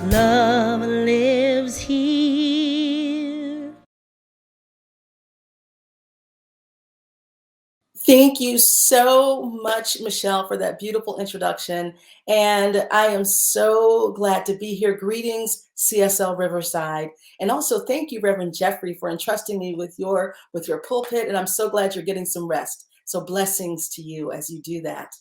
Love lives here. Thank you so much, Michelle, for that beautiful introduction. And I am so glad to be here. Greetings, CSL Riverside. And also thank you, Reverend Jeffrey, for entrusting me with your pulpit. And I'm so glad you're getting some rest. So blessings to you as you do that.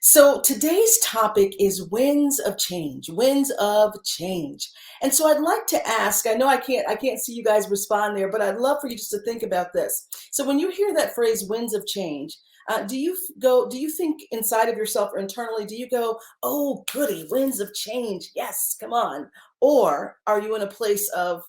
So today's topic is winds of change, winds of change. And so I'd like to ask, I know I can't see you guys respond there, but I'd love for you just to think about this. So when you hear that phrase winds of change, do you think inside of yourself or internally, do you go, oh, goody, winds of change. Yes, come on. Or are you in a place of,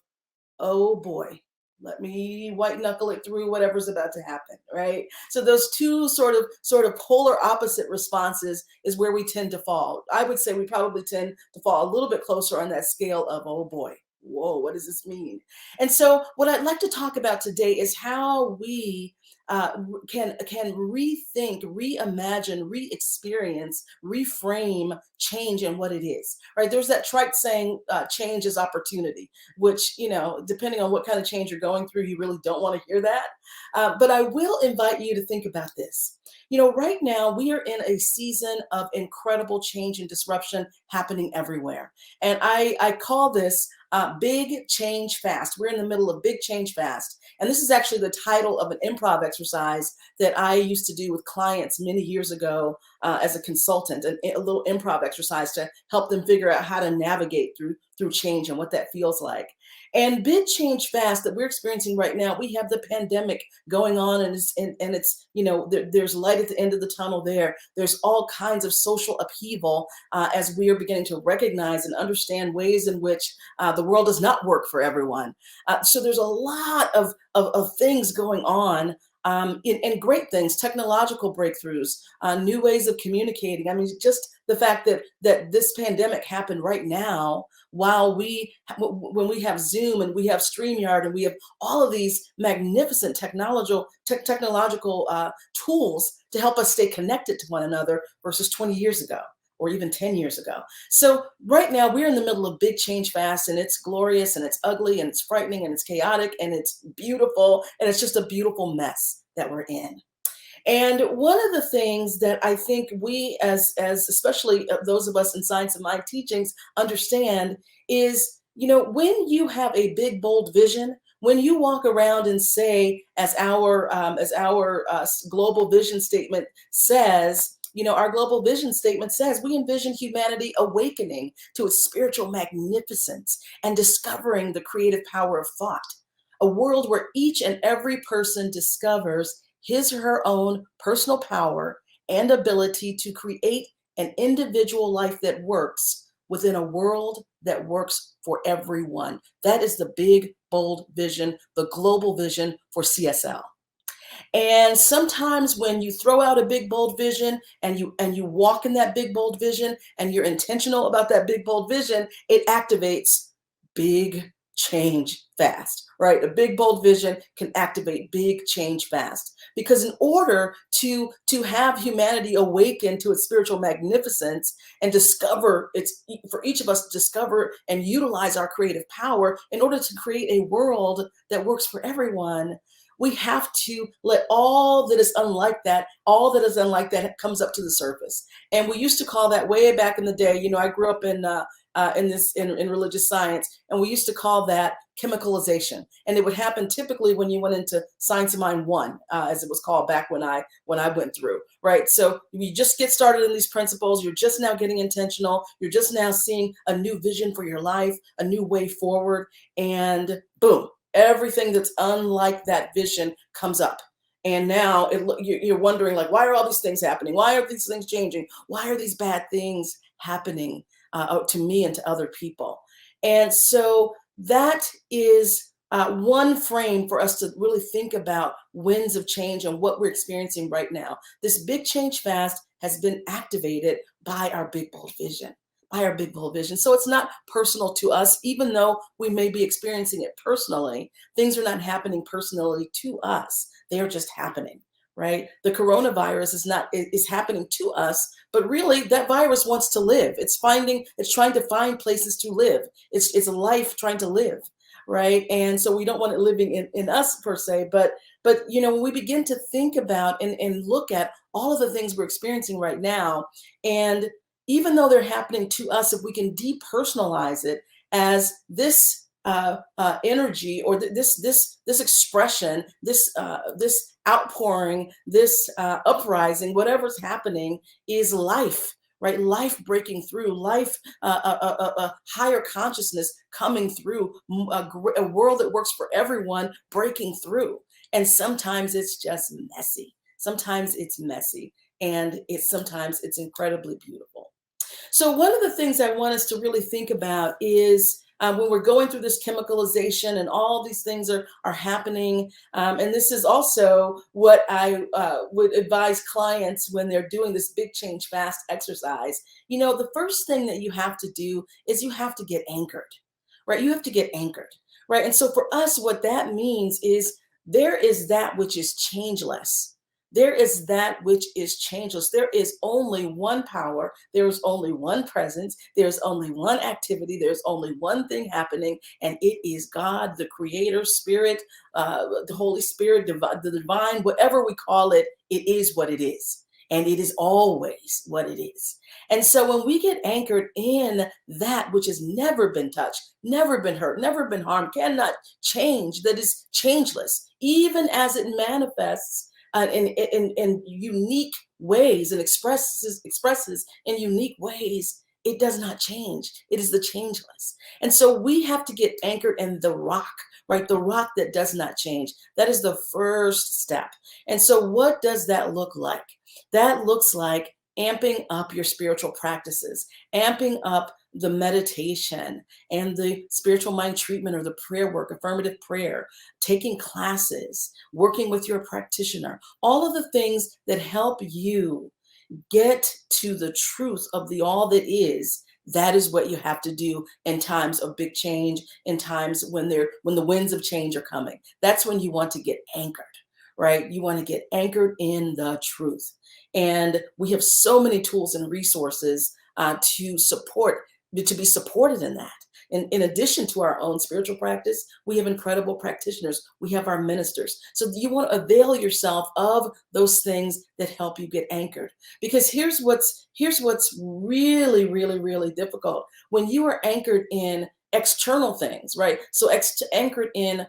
oh boy, let me white knuckle it through whatever's about to happen, right? So those two sort of polar opposite responses is where we tend to fall. I would say we probably tend to fall a little bit closer on that scale of, oh boy, whoa, what does this mean? And so what I'd like to talk about today is how we can rethink, reimagine, re-experience, reframe change and what it is. Right? There's that trite saying, "Change is opportunity," which, depending on what kind of change you're going through, you really don't want to hear that. But I will invite you to think about this. Right now we are in a season of incredible change and disruption happening everywhere. And I call this Big Change Fast. We're in the middle of Big Change Fast. And this is actually the title of an improv exercise that I used to do with clients many years ago as a consultant, a little improv exercise to help them figure out how to navigate through change and what that feels like. And Big Change Fast that we're experiencing right now, we have the pandemic going on, and it's there's light at the end of the tunnel there. There's all kinds of social upheaval as we are beginning to recognize and understand ways in which the world does not work for everyone. So there's a lot of things going on, and great things, technological breakthroughs, new ways of communicating. I mean, just the fact that this pandemic happened right now, while when we have Zoom and we have StreamYard and we have all of these magnificent technological tools to help us stay connected to one another versus 20 years ago or even 10 years ago. So right now we're in the middle of Big Change Fast, and it's glorious and it's ugly and it's frightening and it's chaotic and it's beautiful, and it's just a beautiful mess that we're in. And one of the things that I think we, as especially those of us in Science of Mind teachings, understand is, when you have a big, bold vision, when you walk around and say, as our global vision statement says, our global vision statement says we envision humanity awakening to its spiritual magnificence and discovering the creative power of thought. A world where each and every person discovers his or her own personal power and ability to create an individual life that works within a world that works for everyone. That is the big, bold vision, the global vision for CSL. And sometimes when you throw out a big, bold vision and you walk in that big, bold vision and you're intentional about that big, bold vision, it activates big change fast, right? A big, bold vision can activate big change fast. Because in order to have humanity awaken to its spiritual magnificence and discover for each of us to discover and utilize our creative power in order to create a world that works for everyone, we have to let all that is unlike that comes up to the surface. And we used to call that, way back in the day, I grew up in religious science, and we used to call that chemicalization. And it would happen typically when you went into Science of Mind 1, as it was called back when I went through, right? So you just get started in these principles. You're just now getting intentional. You're just now seeing a new vision for your life, a new way forward, and boom, everything that's unlike that vision comes up. And now you're wondering, like, why are all these things happening? Why are these things changing? Why are these bad things happening to me and to other people? And so that is one frame for us to really think about winds of change and what we're experiencing right now. This big change fast has been activated by our big bold vision. So it's not personal to us, even though we may be experiencing it personally. Things are not happening personally to us. They are just happening. right? The coronavirus is happening to us, but really that virus wants to live. It's trying to find places to live. It's a life trying to live, right? And so we don't want it living in us per se, but when we begin to think about and look at all of the things we're experiencing right now, and even though they're happening to us, if we can depersonalize it as this energy, or this expression, this outpouring, this uprising, whatever's happening is life, right? Life breaking through, life, higher consciousness coming through, a world that works for everyone breaking through. And sometimes it's just messy. Sometimes it's messy, and sometimes it's incredibly beautiful. So one of the things I want us to really think about is when we're going through this chemicalization and all these things are happening, and this is also what I would advise clients when they're doing this big change fast exercise. The first thing that you have to do is you have to get anchored, right? You have to get anchored, right? And so for us, what that means is there is that which is changeless. There is that which is changeless. There is only one power. There is only one presence. There's only one activity. There's only one thing happening, and it is God, the Creator, Spirit, the Holy Spirit, the divine, whatever we call it. It is what it is, and it is always what it is. And so when we get anchored in that which has never been touched, never been hurt, never been harmed, cannot change, that is changeless, even as it manifests in unique ways and expresses in unique ways, it does not change. It is the changeless. And so we have to get anchored in the rock, right? The rock that does not change. That is the first step. And so what does that look like? That looks like amping up your spiritual practices, amping up the meditation and the spiritual mind treatment or the prayer work, affirmative prayer, taking classes, working with your practitioner, all of the things that help you get to the truth of the all that is. That is what you have to do in times of big change, in times when the winds of change are coming. That's when you want to get anchored, right? You want to get anchored in the truth. And we have so many tools and resources to be supported in that. In addition to our own spiritual practice, we have incredible practitioners. We have our ministers. So you want to avail yourself of those things that help you get anchored. Because here's what's really, really, really difficult. When you are anchored in external things, right? So anchored in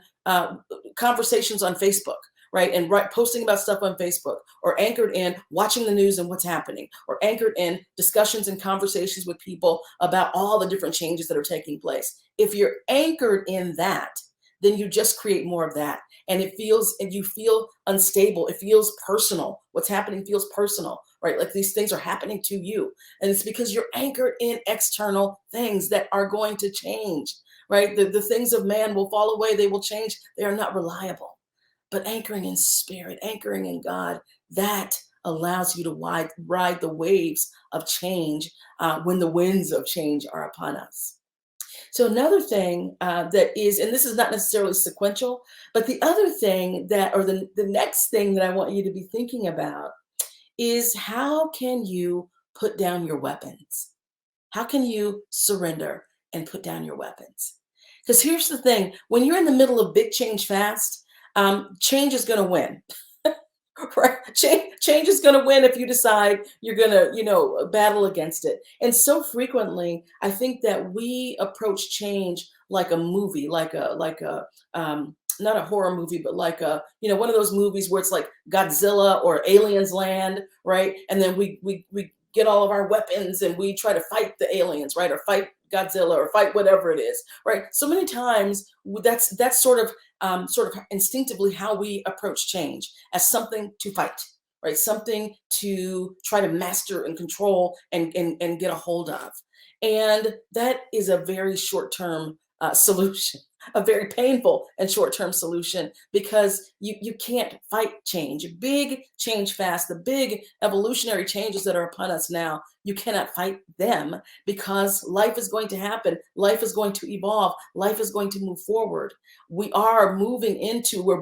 conversations on Facebook, right? And posting about stuff on Facebook, or anchored in watching the news and what's happening, or anchored in discussions and conversations with people about all the different changes that are taking place. If you're anchored in that, then you just create more of that. And you feel unstable. It feels personal. What's happening feels personal, right? Like these things are happening to you. And it's because you're anchored in external things that are going to change, right? The things of man will fall away. They will change. They are not reliable. But anchoring in spirit, anchoring in God, that allows you to ride the waves of change when the winds of change are upon us. So another thing that is, and this is not necessarily sequential, but the other thing the next thing that I want you to be thinking about is, how can you put down your weapons? How can you surrender and put down your weapons? Because here's the thing, when you're in the middle of big change fast, change is going to win. Right? Change is going to win if you decide you're going to, battle against it. And so frequently, I think that we approach change like a movie, like a not a horror movie, but like one of those movies where it's like Godzilla or Aliens Land, right? And then we get all of our weapons and we try to fight the aliens, right? Or fight Godzilla or fight whatever it is, right? So many times that's sort of instinctively how we approach change, as something to fight, right? Something to try to master and control and get a hold of. And that is a very short-term solution, a very painful and short-term solution, because you can't fight change. Big change fast, the big evolutionary changes that are upon us now, you cannot fight them, because life is going to happen. Life is going to evolve. Life is going to move forward. We're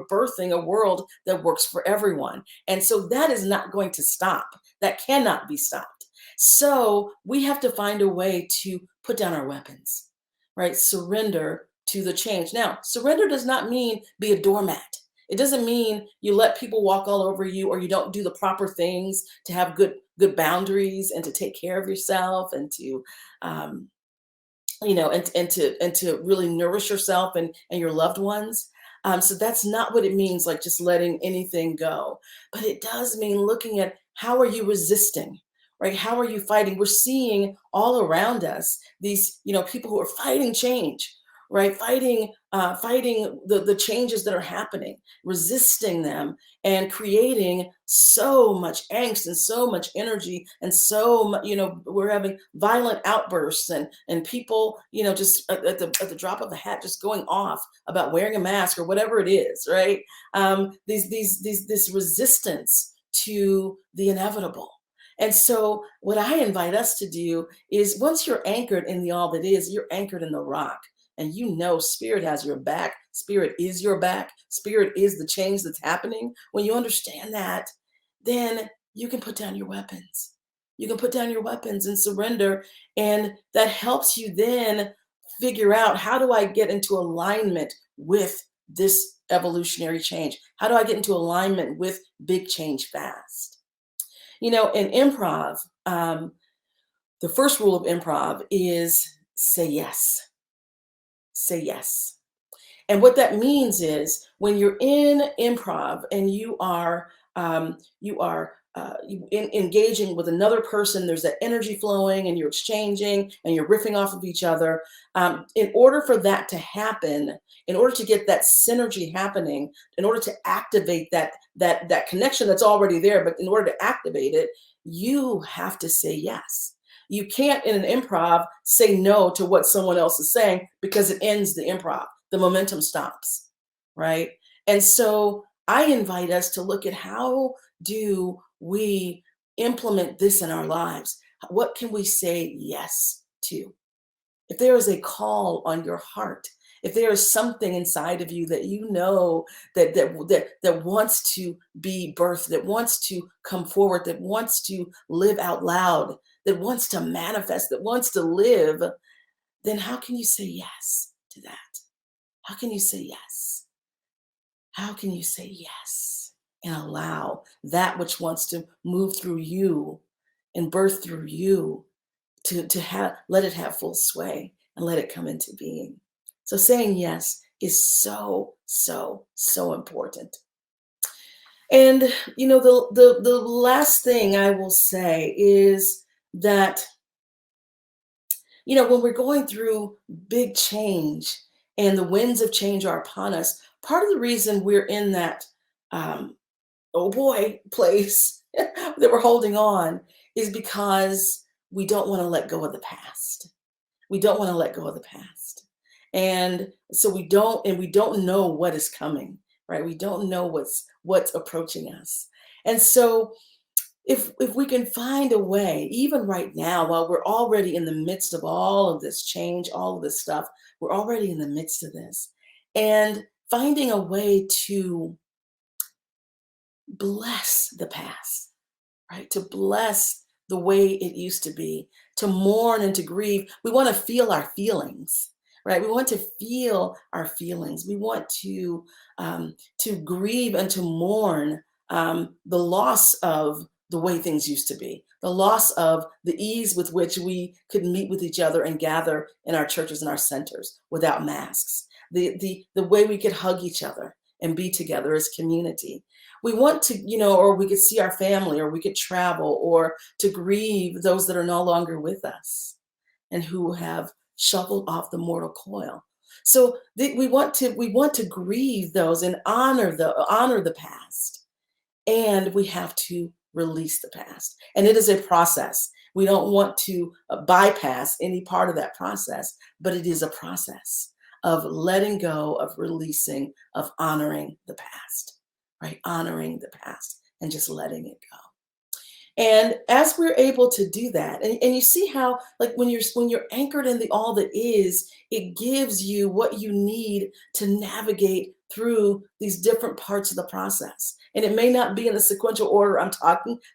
birthing a world that works for everyone. And so that is not going to stop. That cannot be stopped. So we have to find a way to put down our weapons, right? Surrender to the change. Now, surrender does not mean be a doormat. It doesn't mean you let people walk all over you, or you don't do the proper things to have good boundaries and to take care of yourself, and to um, and to really nourish yourself and your loved ones. So that's not what it means, like just letting anything go. But it does mean looking at, how are you resisting, right? How are you fighting? We're seeing all around us these, people who are fighting change, right? Fighting the changes that are happening, resisting them, and creating so much angst and so much energy, and so much, we're having violent outbursts, and people, just at the drop of a hat, just going off about wearing a mask or whatever it is, right? This resistance to the inevitable. And so what I invite us to do is, once you're anchored in the all that is, you're anchored in the rock. And Spirit has your back. Spirit is your back. Spirit is the change that's happening. When you understand that, then you can put down your weapons. You can put down your weapons and surrender. And that helps you then figure out, how do I get into alignment with this evolutionary change? How do I get into alignment with big change fast? In improv, the first rule of improv is say yes. Say yes. And what that means is, when you're in improv and engaging with another person, there's that energy flowing, and you're exchanging and you're riffing off of each other. In order for that to happen, in order to get that synergy happening, in order to activate that connection that's already there, but in order to activate it, you have to say yes. You can't, in an improv, say no to what someone else is saying, because it ends the improv. The momentum stops, right? And so I invite us to look at, how do we implement this in our lives? What can we say yes to? If there is a call on your heart, if there is something inside of you that that wants to be birthed, that wants to come forward, that wants to live out loud, that wants to manifest, that wants to live, then how can you say yes to that? How can you say yes? How can you say yes and allow that which wants to move through you and birth through you, to let it have full sway and let it come into being? So saying yes is so, so, so important. And the last thing I will say is that, when we're going through big change and the winds of change are upon us, part of the reason we're in that oh boy place that we're holding on is because we don't want to let go of the past. We don't want to let go of the past. And so we don't know what is coming, right? We don't know what's approaching us. And so if we can find a way, even right now, while we're already in the midst of all of this change, all of this stuff, we're already in the midst of this, and finding a way to bless the past, right? To bless the way it used to be, to mourn and to grieve. We want to feel our feelings, right? We want to feel our feelings. We want to grieve and to mourn the loss of the way things used to be, the loss of the ease with which we could meet with each other and gather in our churches and our centers without masks, the way we could hug each other and be together as community. We want to, or we could see our family, or we could travel, or to grieve those that are no longer with us and who have shuffled off the mortal coil. So we want to grieve those and honor the past, and we have to release the past. And it is a process. We don't want to bypass any part of that process, but it is a process. of letting go, of releasing, of honoring the past, right? Honoring the past and just letting it go. And as we're able to do that, and you see how, like, when you're anchored in the all that is, it gives you what you need to navigate through these different parts of the process. And it may not be in the sequential order I'm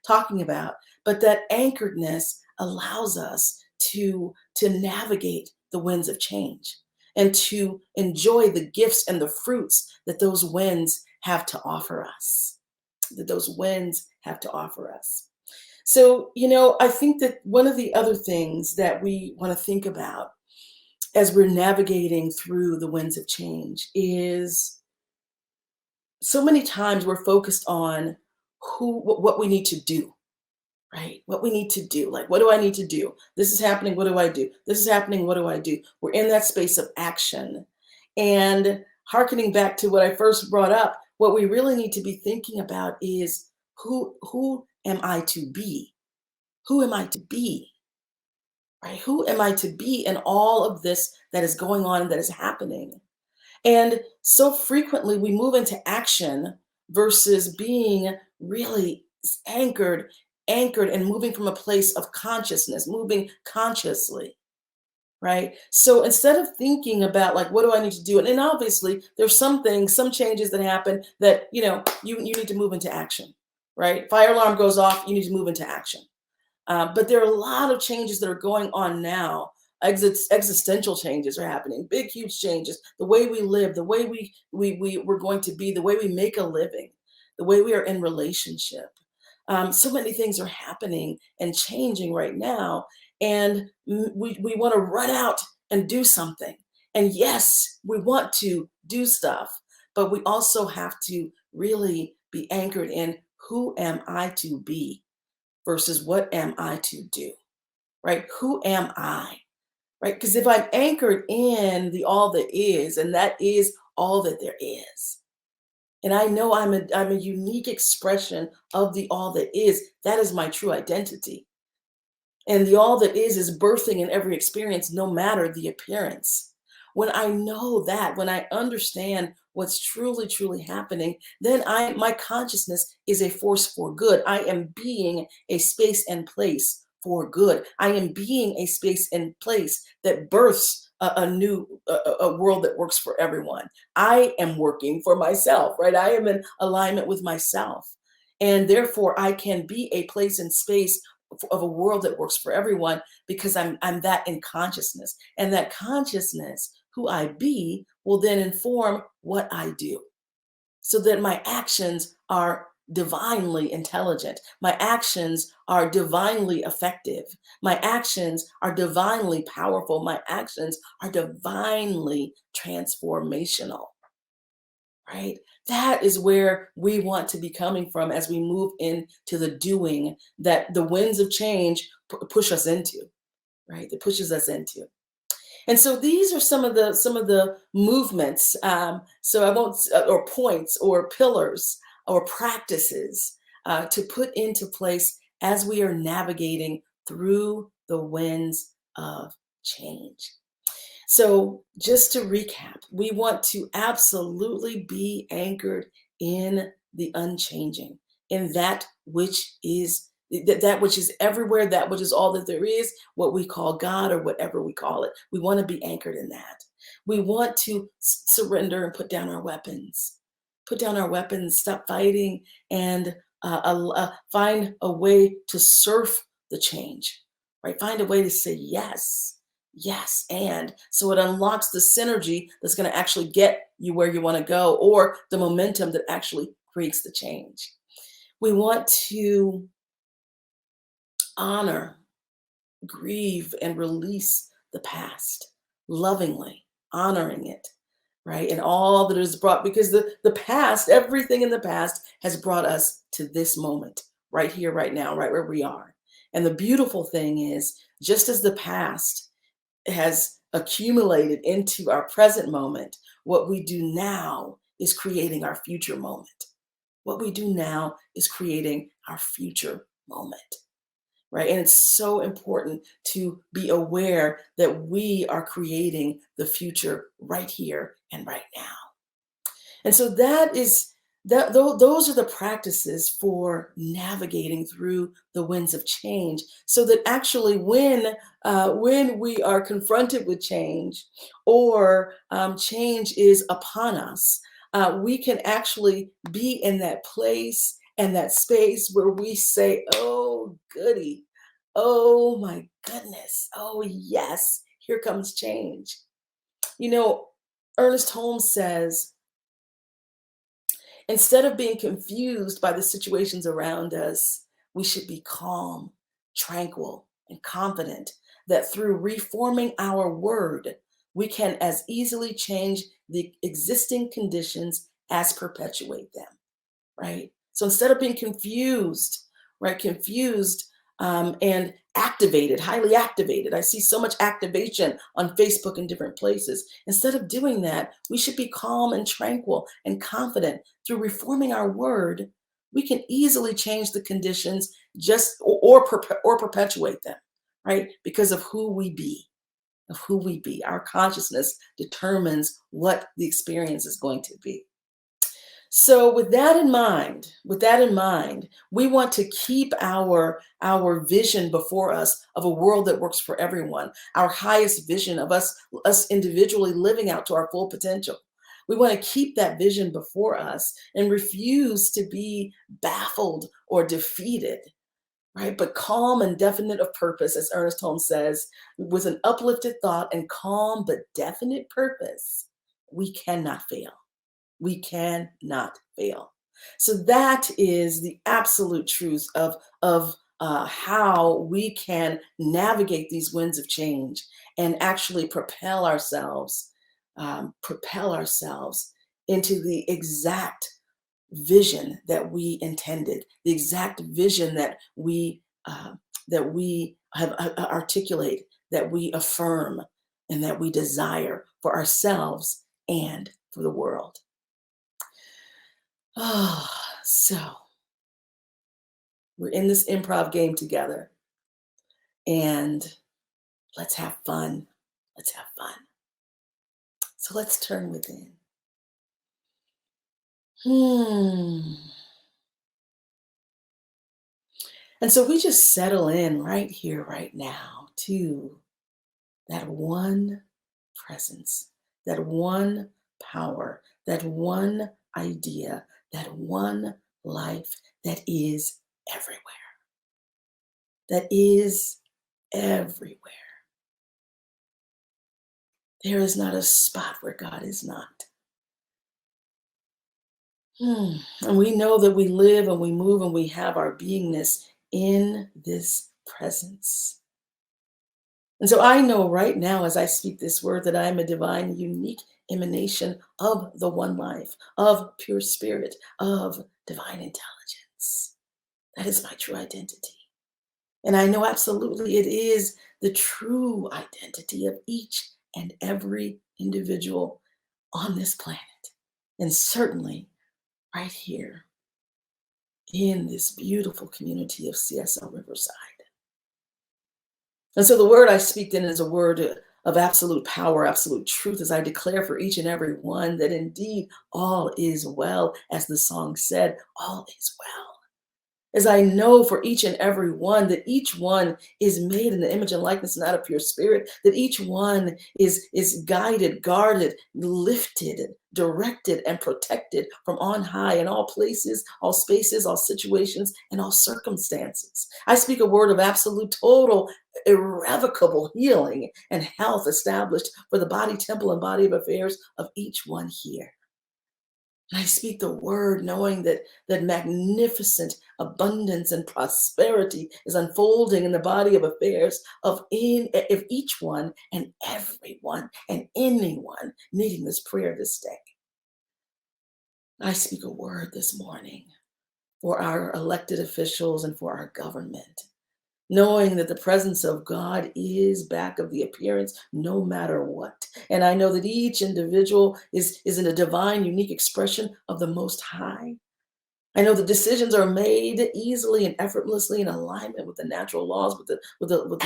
talking about, but that anchoredness allows us to navigate the winds of change and to enjoy the gifts and the fruits that those winds have to offer us. That those winds have to offer us. So, I think that one of the other things that we want to think about as we're navigating through the winds of change is so many times we're focused on what we need to do, right? What we need to do. Like, what do I need to do? This is happening. What do I do? This is happening. What do I do? We're in that space of action. And hearkening back to what I first brought up, what we really need to be thinking about is who am I to be? Who am I to be? Right? Who am I to be in all of this that is going on and that is happening? And so frequently we move into action versus being really anchored and moving from a place of consciousness, moving consciously. Right. So instead of thinking about, like, what do I need to do? And obviously there's some things, some changes that happen that, you need to move into action. Right. Fire alarm goes off, you need to move into action. But there are a lot of changes that are going on now. Existential changes are happening, big, huge changes. The way we live, the way we're going to be, the way we make a living, the way we are in relationship. So many things are happening and changing right now, and we want to run out and do something. And yes, we want to do stuff, but we also have to really be anchored in who am I to be versus what am I to do, right? Who am I, right? Because if I'm anchored in the all that is, and that is all that there is, and I know I'm a unique expression of the all that is, that is my true identity. And the all that is birthing in every experience, no matter the appearance. When I know that, when I understand what's truly, truly happening, then my consciousness is a force for good. I am being a space and place for good. I am being a space and place that births a new a world that works for everyone. I am working for myself, right? I am in alignment with myself. And therefore, I can be a place and space of a world that works for everyone because I'm that in consciousness. And that consciousness, who I be, will then inform what I do. So that my actions are divinely intelligent. My actions are divinely effective. My actions are divinely powerful. My actions are divinely transformational, right? That is where we want to be coming from as we move into the doing that the winds of change push us into, right? That pushes us into. And so these are some of the movements. So I won't, or points, or pillars, or practices to put into place as we are navigating through the winds of change. So, just to recap, we want to absolutely be anchored in the unchanging, in that which is that which is everywhere, that which is all that there is, what we call God or whatever we call it. We want to be anchored in that. We want to surrender and put down our weapons. Put down our weapons, stop fighting, and find a way to surf the change, right? Find a way to say yes. Yes, and so it unlocks the synergy that's going to actually get you where you want to go, or the momentum that actually creates the change. We want to honor, grieve, and release the past lovingly, honoring it, right? And all that is brought, because the past, everything in the past has brought us to this moment, right here, right now, right where we are. And the beautiful thing is, just as the past has accumulated into our present moment, what we do now is creating our future moment. What we do now is creating our future moment. right? And it's so important to be aware that we are creating the future right here and right now. And so those are the practices for navigating through the winds of change, so that actually when we are confronted with change, or change is upon us, we can actually be in that place and that space where we say, "Oh goody, oh my goodness, oh yes, here comes change." You know, Ernest Holmes says, instead of being confused by the situations around us, we should be calm, tranquil, and confident that through reforming our word, we can as easily change the existing conditions as perpetuate them, right? So instead of being confused, right, confused and activated, highly activated. I see so much activation on Facebook and different places. Instead of doing that, we should be calm and tranquil and confident. Through reforming our word, we can easily change the conditions, or perpetuate them, right? Because of who we be, of who we be. Our consciousness determines what the experience is going to be. So with that in mind, we want to keep our vision before us of a world that works for everyone, our highest vision of us individually living out to our full potential. We want to keep that vision before us and refuse to be baffled or defeated, right? But calm and definite of purpose, as Ernest Holmes says, with an uplifted thought and calm but definite purpose, we cannot fail. We cannot fail. So that is the absolute truth of how we can navigate these winds of change and actually propel ourselves into the exact vision that we intended, the exact vision that we have articulate, that we affirm, and that we desire for ourselves and for the world. Oh, so we're in this improv game together, and let's have fun. Let's have fun. So let's turn within. Hmm. And so we just settle in right here, right now, to that one presence, that one power, that one idea, that one life that is everywhere. That is everywhere. There is not a spot where God is not. And we know that we live and we move and we have our beingness in this presence. And so I know right now, as I speak this word, that I am a divine, unique emanation of the one life, of pure spirit, of divine intelligence. That is my true identity. And I know absolutely it is the true identity of each and every individual on this planet. And certainly right here in this beautiful community of CSL Riverside. And so the word I speak then is a word of absolute power, absolute truth, as I declare for each and every one that indeed all is well, as the song said, all is well. As I know for each and every one that each one is made in the image and likeness and out of pure spirit, that each one is guided, guarded, lifted, directed, and protected from on high in all places, all spaces, all situations, and all circumstances. I speak a word of absolute, total, irrevocable healing and health established for the body, temple, and body of affairs of each one here. And I speak the word knowing that magnificent abundance and prosperity is unfolding in the body of affairs of each one and everyone and anyone needing this prayer this day. I speak a word this morning for our elected officials and for our government, knowing that the presence of God is back of the appearance no matter what. And I know that each individual is in a divine, unique expression of the Most High. I know the decisions are made easily and effortlessly in alignment with the natural laws, with the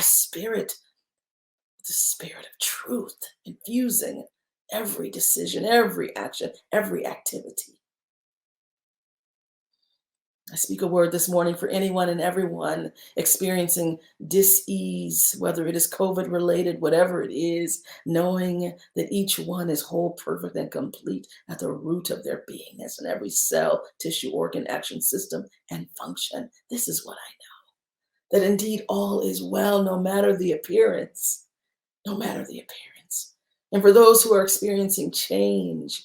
spirit of truth, infusing every decision, every action, every activity. I speak a word this morning for anyone and everyone experiencing dis-ease, whether it is COVID related, whatever it is, knowing that each one is whole, perfect, and complete at the root of their beingness in every cell, tissue, organ, action, system, and function. This is what I know, that indeed all is well, no matter the appearance, no matter the appearance. And for those who are experiencing change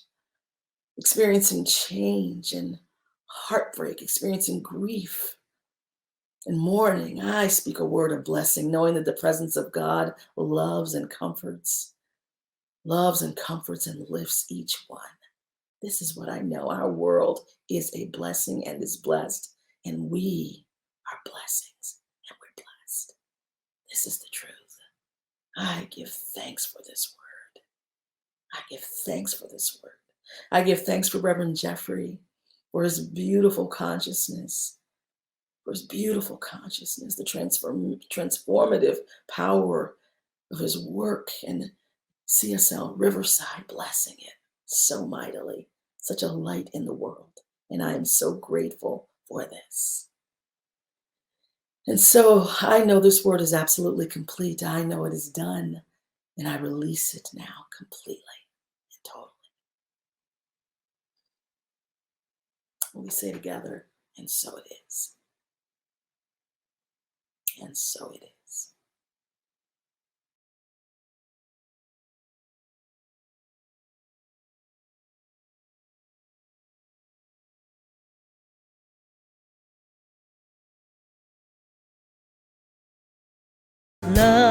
and heartbreak, experiencing grief and mourning, I speak a word of blessing, knowing that the presence of God loves and comforts and lifts each one. This is what I know. Our world is a blessing and is blessed, and we are blessings and we're blessed. This is the truth. I give thanks for this word. I give thanks for this word. I give thanks for Reverend Jeffrey, for his beautiful consciousness, the transformative power of his work, and CSL Riverside blessing it so mightily, such a light in the world. And I am so grateful for this. And so I know this word is absolutely complete. I know it is done, and I release it now completely and totally. And we say together, and so it is. And so it is. Love